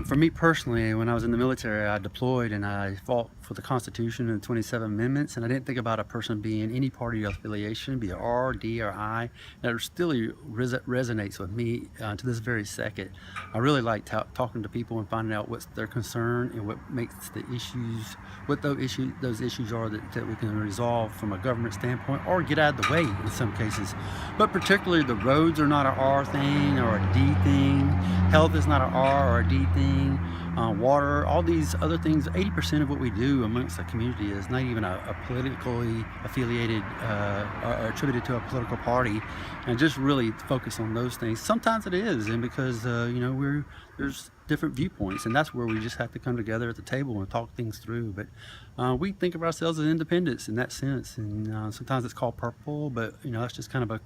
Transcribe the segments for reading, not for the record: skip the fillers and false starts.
For me personally, when I was in the military, I deployed and I fought for the Constitution and the 27 Amendments, and I didn't think about a person being any party affiliation, be it R, D, or I. That still resonates with me to this very second. I really like talking to people and finding out what's their concern and what makes the issues, what those issues are that we can resolve from a government standpoint or get out of the way in some cases. But particularly the roads are not an R thing or a D thing. Health is not an R or a D thing. Water, all these other things, 80% of what we do amongst the community is not even a politically affiliated or attributed to a political party, and just really focus on those things. Sometimes it is, and because there's different viewpoints, and that's where we just have to come together at the table and talk things through. But we think of ourselves as independents in that sense, and sometimes it's called purple, but that's just kind of a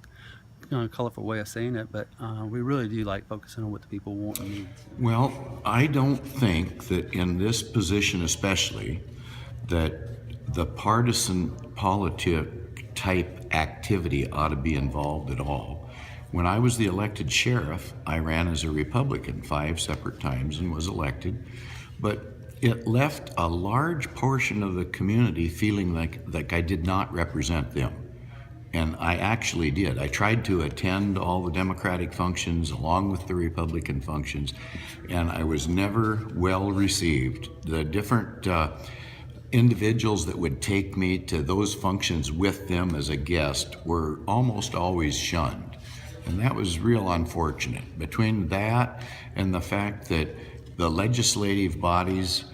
colorful way of saying it, but we really do like focusing on what the people want and need. Well, I don't think that in this position especially, that the partisan politic type activity ought to be involved at all. When I was the elected sheriff, I ran as a Republican 5 separate times and was elected, but it left a large portion of the community feeling like I did not represent them. And I actually did. I tried to attend all the Democratic functions along with the Republican functions, and I was never well received. The different individuals that would take me to those functions with them as a guest were almost always shunned. And that was real unfortunate. Between that and the fact that the legislative bodies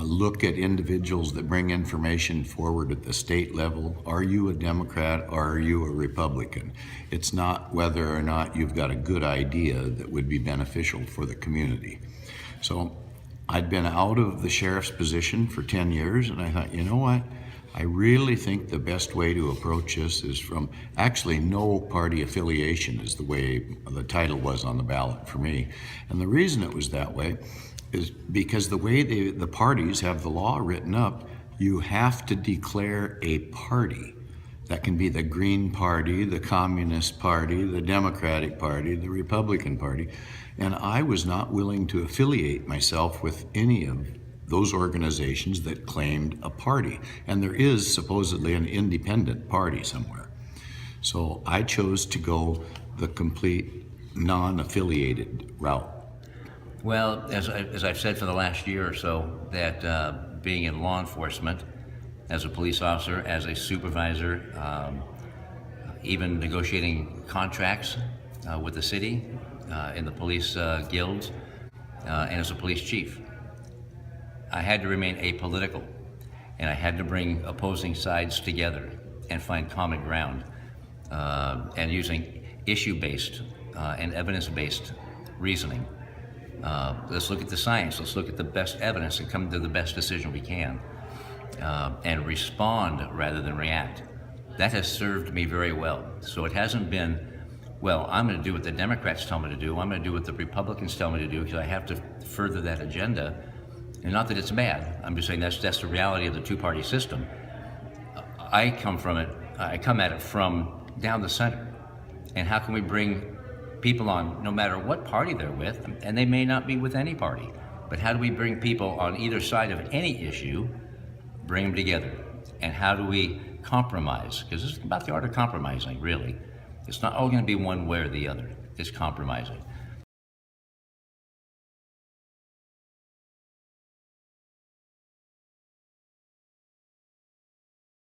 look at individuals that bring information forward at the state level. Are you a Democrat or are you a Republican? It's not whether or not you've got a good idea that would be beneficial for the community. So I'd been out of the sheriff's position for 10 years, and I thought, you know what? I really think the best way to approach this is from actually no party affiliation is the way the title was on the ballot for me. And the reason it was that way is because the way the parties have the law written up, you have to declare a party. That can be the Green Party, the Communist Party, the Democratic Party, the Republican Party. And I was not willing to affiliate myself with any of those organizations that claimed a party. And there is supposedly an independent party somewhere. So I chose to go the complete non-affiliated route. Well, as I've said for the last year or so, that being in law enforcement, as a police officer, as a supervisor, even negotiating contracts with the city, in the police guilds, and as a police chief, I had to remain apolitical, and I had to bring opposing sides together and find common ground, and using issue-based and evidence-based reasoning. Let's look at the science, let's look at the best evidence and come to the best decision we can, and respond rather than react. That has served me very well. So it hasn't been, well, I'm going to do what the Democrats tell me to do, I'm going to do what the Republicans tell me to do because I have to further that agenda. And not that it's bad, I'm just saying that's the reality of the two-party system. I come at it from down the center. And how can we bring people on, no matter what party they're with, and they may not be with any party, but how do we bring people on either side of any issue, bring them together? And how do we compromise? Because it's about the art of compromising, really. It's not all going to be one way or the other. It's compromising.